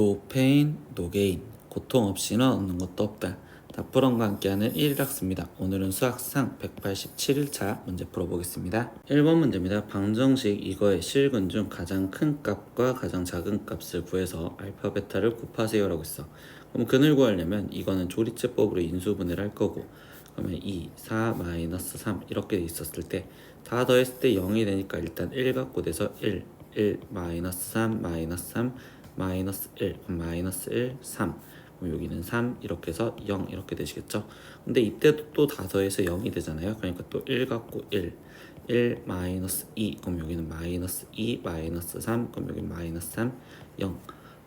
No pain, no gain. 고통 없이는 얻는 것도 없다. 다프런과 함께하는 1일학습니다. 오늘은 수학상 187일차 문제 풀어보겠습니다. 1번 문제입니다. 방정식 이거의 실근 중 가장 큰 값과 가장 작은 값을 구해서 알파, 베타를 곱하세요 라고 했어. 그럼 근을 구하려면 이거는 조리제법으로 인수분해를 할 거고, 그러면 2, 4, 마이너스 3 이렇게 돼 있었을 때 다 더했을 때 0이 되니까 일단 1 갖고 돼서 1, 마이너스 3, 마이너스 3, 마이너스 1, 마이너스 1, 3. 그럼 여기는 3 이렇게 해서 0 이렇게 되시겠죠. 근데 이때도 또 다 더해서 0이 되잖아요. 그러니까 또 1 갖고 1 마이너스 2. 그럼 여기는 마이너스 2, 마이너스 3. 그럼 여기 마이너스 3, 0.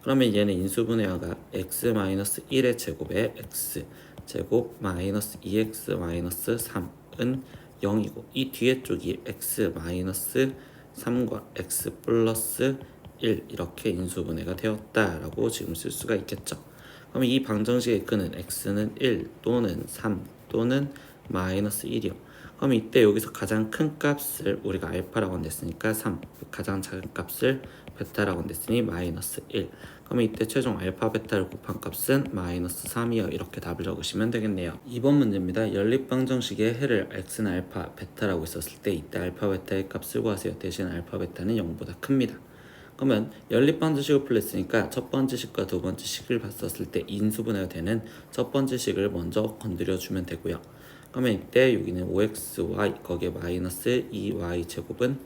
그러면 얘는 인수분해하가 x 마이너스 1의 제곱에 x 제곱 마이너스 2x 마이너스 3은 0이고, 이 뒤에 쪽이 x 마이너스 3과 x 플러스 1 이렇게 인수분해가 되었다라고 지금 쓸 수가 있겠죠. 그러면 이 방정식의 근은 x는 1 또는 3 또는 마이너스 1이요. 그럼 이때 여기서 가장 큰 값을 우리가 알파라고 냈으니까 3, 가장 작은 값을 베타라고 냈으니 마이너스 1. 그러면 이때 최종 알파, 베타를 곱한 값은 마이너스 3이요. 이렇게 답을 적으시면 되겠네요. 2번 문제입니다. 연립방정식의 해를 x는 알파, 베타라고 있었을 때 이때 알파, 베타의 값을 구하세요. 대신 알파, 베타는 0보다 큽니다. 그러면 연립방정식을 풀었으니까 첫 번째 식과 두 번째 식을 봤었을 때 인수분해가 되는 첫 번째 식을 먼저 건드려 주면 되고요. 그러면 이때 여기는 5xy 거기에 마이너스 2y 제곱은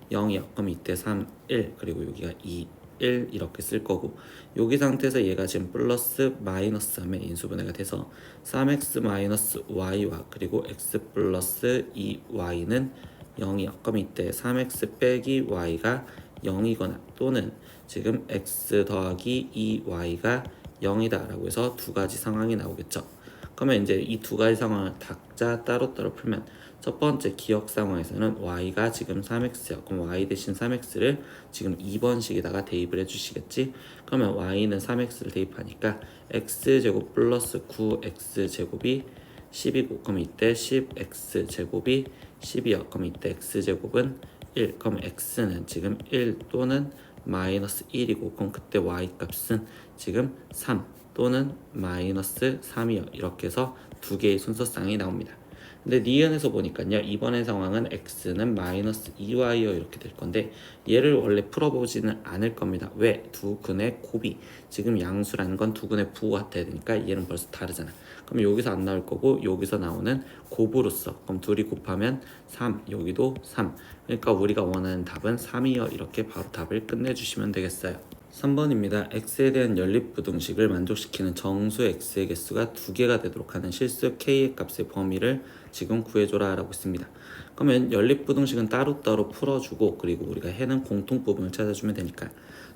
0이요. 그럼 이때 3, 1 그리고 여기가 2, 1 이렇게 쓸 거고, 여기 상태에서 얘가 지금 플러스 마이너스 하면 인수분해가 돼서 3x 마이너스 y와 그리고 x 플러스 2y는 0이요. 그럼 이때 3x 빼기 y가 0이거나 또는 지금 x 더하기 2y가 0이다 라고 해서 두 가지 상황이 나오겠죠. 그러면 이제 이 두 가지 상황을 각자 따로따로 풀면 첫 번째 기억 상황에서는 y가 지금 3x요. 그럼 y 대신 3x를 지금 2번식에다가 대입을 해주시겠지. 그러면 y는 3x를 대입하니까 x제곱 플러스 9x제곱이 10이고, 그럼 이때 10x제곱이 10이요. 그럼 이때 x제곱은 1. 그럼 x는 지금 1 또는 마이너스 1이고, 그럼 그때 y 값은 지금 3 또는 마이너스 3이요. 이렇게 해서 두 개의 순서쌍이 나옵니다. 근데 니은에서 보니까요, 이번의 상황은 x는 마이너스 2y요 이렇게 될 건데, 얘를 원래 풀어보지는 않을 겁니다. 왜? 두 근의 곱이 지금 양수라는 건 두 근의 부호가 같아야 되니까 얘는 벌써 다르잖아. 그럼 여기서 안 나올 거고 여기서 나오는 곱으로써, 그럼 둘이 곱하면 3, 여기도 3. 그러니까 우리가 원하는 답은 3이요. 이렇게 바로 답을 끝내주시면 되겠어요. 3번입니다. x에 대한 연립부등식을 만족시키는 정수 x의 개수가 2개가 되도록 하는 실수 k의 값의 범위를 지금 구해줘라 라고 했습니다. 그러면 연립부등식은 따로따로 풀어주고, 그리고 우리가 해는 공통부분을 찾아주면 되니까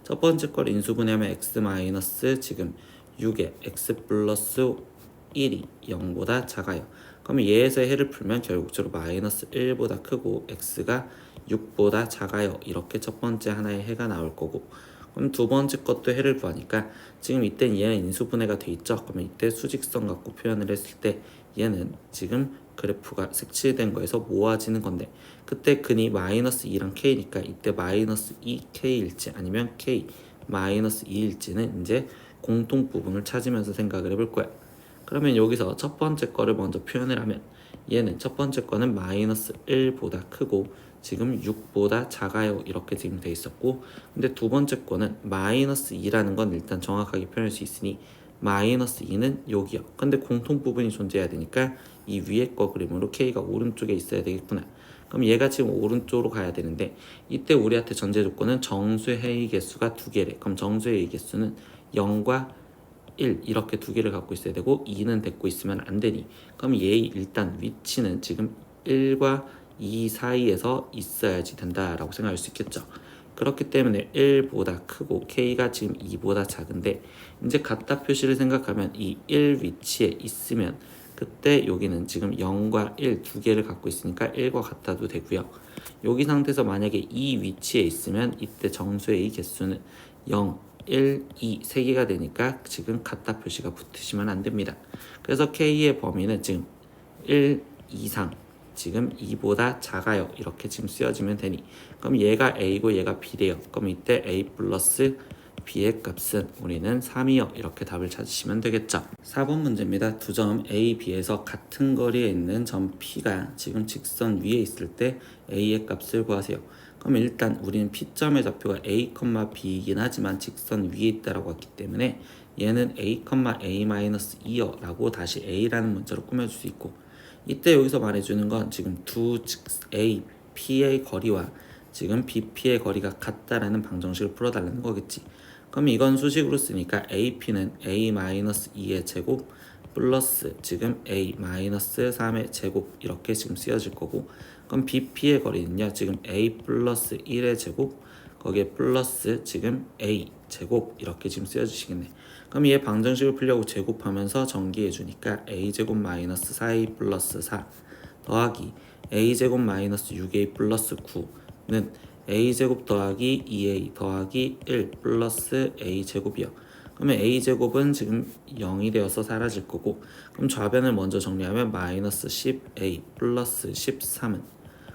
첫 번째 걸 인수분해하면 x 마이너스 지금 6에 x 플러스 1이 0보다 작아요. 그러면 얘에서 해를 풀면 결국적으로 마이너스 1보다 크고 x가 6보다 작아요. 이렇게 첫 번째 하나의 해가 나올 거고, 그럼 두 번째 것도 해를 구하니까 지금 이때는 얘는 인수분해가 돼 있죠. 그러면 이때 수직선 갖고 표현을 했을 때 얘는 지금 그래프가 색칠된 거에서 모아지는 건데, 그때 근이 마이너스 2랑 k니까 이때 마이너스 2k일지 아니면 k 마이너스 2일지는 이제 공통 부분을 찾으면서 생각을 해볼 거야. 그러면 여기서 첫 번째 거를 먼저 표현을 하면 얘는 첫 번째 거는 마이너스 1보다 크고 지금 6보다 작아요 이렇게 지금 돼 있었고, 근데 두 번째 거는 마이너스 2라는 건 일단 정확하게 표현할 수 있으니 마이너스 2는 여기요. 근데 공통 부분이 존재해야 되니까 이 위에 거 그림으로 k가 오른쪽에 있어야 되겠구나. 그럼 얘가 지금 오른쪽으로 가야 되는데, 이때 우리한테 전제 조건은 정수의 해의 개수가 2개래. 그럼 정수의 해의 개수는 0과 1 이렇게 두 개를 갖고 있어야 되고 2는 데리고 있으면 안 되니, 그럼 얘의 일단 위치는 지금 1과 2 사이에서 있어야지 된다라고 생각할 수 있겠죠. 그렇기 때문에 1보다 크고 k가 지금 2보다 작은데, 이제 같다 표시를 생각하면 이 1 위치에 있으면 그때 여기는 지금 0과 1 두 개를 갖고 있으니까 1과 같아도 되고요. 여기 상태에서 만약에 이 위치에 있으면 이때 정수의 이 개수는 0, 1, 2, 3개가 되니까 지금 같다 표시가 붙으시면 안 됩니다. 그래서 k의 범위는 지금 1 이상 지금 2보다 작아요 이렇게 지금 쓰여지면 되니, 그럼 얘가 a고 얘가 b래요. 그럼 이때 a 플러스 b의 값은 우리는 3이요. 이렇게 답을 찾으시면 되겠죠. 4번 문제입니다. 두 점 A, B에서 같은 거리에 있는 점 P가 지금 직선 위에 있을 때 A의 값을 구하세요. 그럼 일단 우리는 P점의 좌표가 A, B이긴 하지만 직선 위에 있다라고 했기 때문에 얘는 A, A-2요 라고 다시 A라는 문자로 꾸며줄 수 있고, 이때 여기서 말해주는 건 지금 두 A, P의 거리와 지금 BP의 거리가 같다라는 방정식을 풀어달라는 거겠지. 그럼 이건 수식으로 쓰니까 AP는 A-2의 제곱 플러스 지금 A-3의 제곱 이렇게 지금 쓰여질 거고, 그럼 BP의 거리는요 지금 A 플러스 1의 제곱 거기에 플러스 지금 A 제곱 이렇게 지금 쓰여주시겠네. 그럼 얘 방정식을 풀려고 제곱하면서 전기해 주니까 A제곱 마이너스 4A 플러스 4 더하기 A제곱 마이너스 6A 플러스 9는 A제곱 더하기 2A 더하기 1 플러스 A제곱이요. 그러면 A제곱은 지금 0이 되어서 사라질 거고, 그럼 좌변을 먼저 정리하면 마이너스 10A 플러스 13은,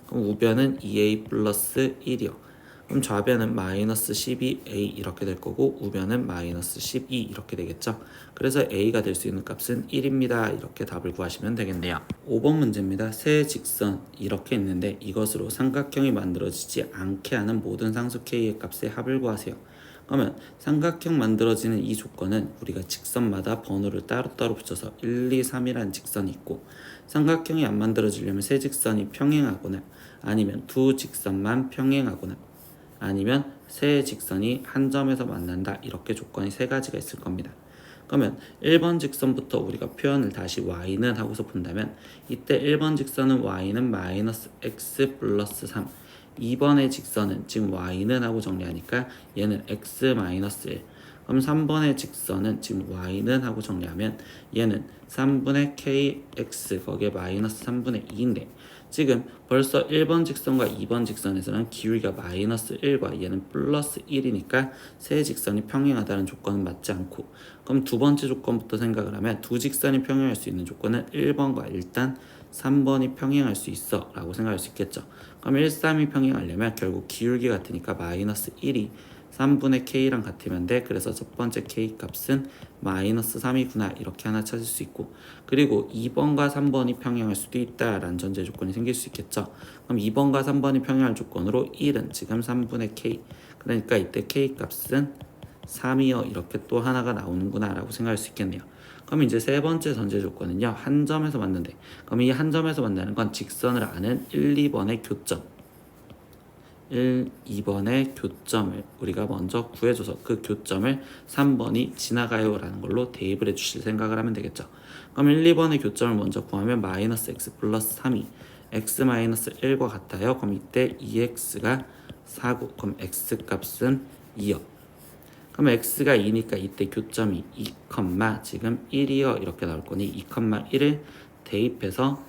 그럼 우변은 2A 플러스 1이요. 그럼 좌변은 마이너스 12A 이렇게 될 거고 우변은 마이너스 12 이렇게 되겠죠. 그래서 A가 될 수 있는 값은 1입니다. 이렇게 답을 구하시면 되겠네요. 5번 문제입니다. 세 직선 이렇게 있는데 이것으로 삼각형이 만들어지지 않게 하는 모든 상수 K의 값의 합을 구하세요. 그러면 삼각형 만들어지는 이 조건은 우리가 직선마다 번호를 따로따로 붙여서 1, 2, 3이라는 직선이 있고, 삼각형이 안 만들어지려면 세 직선이 평행하거나 아니면 두 직선만 평행하거나 아니면 세 직선이 한 점에서 만난다, 이렇게 조건이 세 가지가 있을 겁니다. 그러면 1번 직선부터 우리가 표현을 다시 y는 하고서 본다면 이때 1번 직선은 y는 마이너스 x 플러스 3, 2번의 직선은 지금 y는 하고 정리하니까 얘는 x 마이너스 1, 그럼 3번의 직선은 지금 y는 하고 정리하면 얘는 3분의 kx 거기에 마이너스 3분의 2인데 지금 벌써 1번 직선과 2번 직선에서는 기울기가 마이너스 1과 얘는 플러스 1이니까 세 직선이 평행하다는 조건은 맞지 않고, 그럼 두 번째 조건부터 생각을 하면 두 직선이 평행할 수 있는 조건은 1번과 일단 3번이 평행할 수 있어 라고 생각할 수 있겠죠. 그럼 1, 3이 평행하려면 결국 기울기 같으니까 마이너스 1이 3분의 k랑 같으면 돼. 그래서 첫 번째 k 값은 마이너스 3이구나 이렇게 하나 찾을 수 있고, 그리고 2번과 3번이 평행할 수도 있다라는 전제 조건이 생길 수 있겠죠. 그럼 2번과 3번이 평행할 조건으로 1은 지금 3분의 k, 그러니까 이때 k 값은 3이요 이렇게 또 하나가 나오는구나 라고 생각할 수 있겠네요. 그럼 이제 세 번째 전제 조건은요, 한 점에서 만난대. 그럼 이 한 점에서 만나는 건 직선을 아는 1, 2번의 교점, 1, 2번의 교점을 우리가 먼저 구해줘서 그 교점을 3번이 지나가요 라는 걸로 대입을 해주실 생각을 하면 되겠죠. 그럼 1, 2번의 교점을 먼저 구하면 마이너스 x 플러스 3이 x 마이너스 1과 같아요. 그럼 이때 2x가 4고, 그럼 x 값은 2요. 그럼 x가 2니까 이때 교점이 2, 지금 1이요 이렇게 나올 거니 2, 1을 대입해서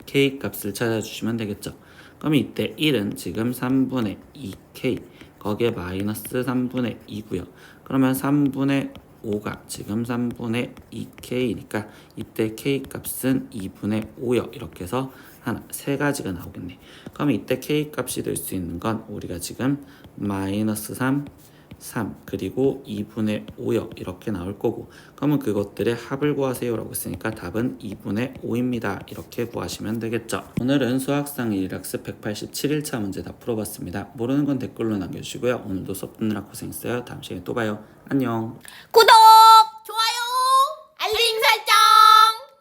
k 값을 찾아주시면 되겠죠. 그럼 이때 1은 지금 3분의 2k 거기에 마이너스 3분의 2고요. 그러면 3분의 5가 지금 3분의 2k니까 이때 k 값은 2분의 5요. 이렇게 해서 하나, 세 가지가 나오겠네. 그럼 이때 k 값이 될 수 있는 건 우리가 지금 마이너스 3 그리고 2분의 5요 이렇게 나올 거고, 그러면 그것들의 합을 구하세요 라고 했으니까 답은 2분의 5입니다. 이렇게 구하시면 되겠죠. 오늘은 수학상 1학습 187일차 문제 다 풀어봤습니다. 모르는 건 댓글로 남겨주시고요. 오늘도 수업 듣느라 고생했어요. 다음 시간에 또 봐요. 안녕. 구독!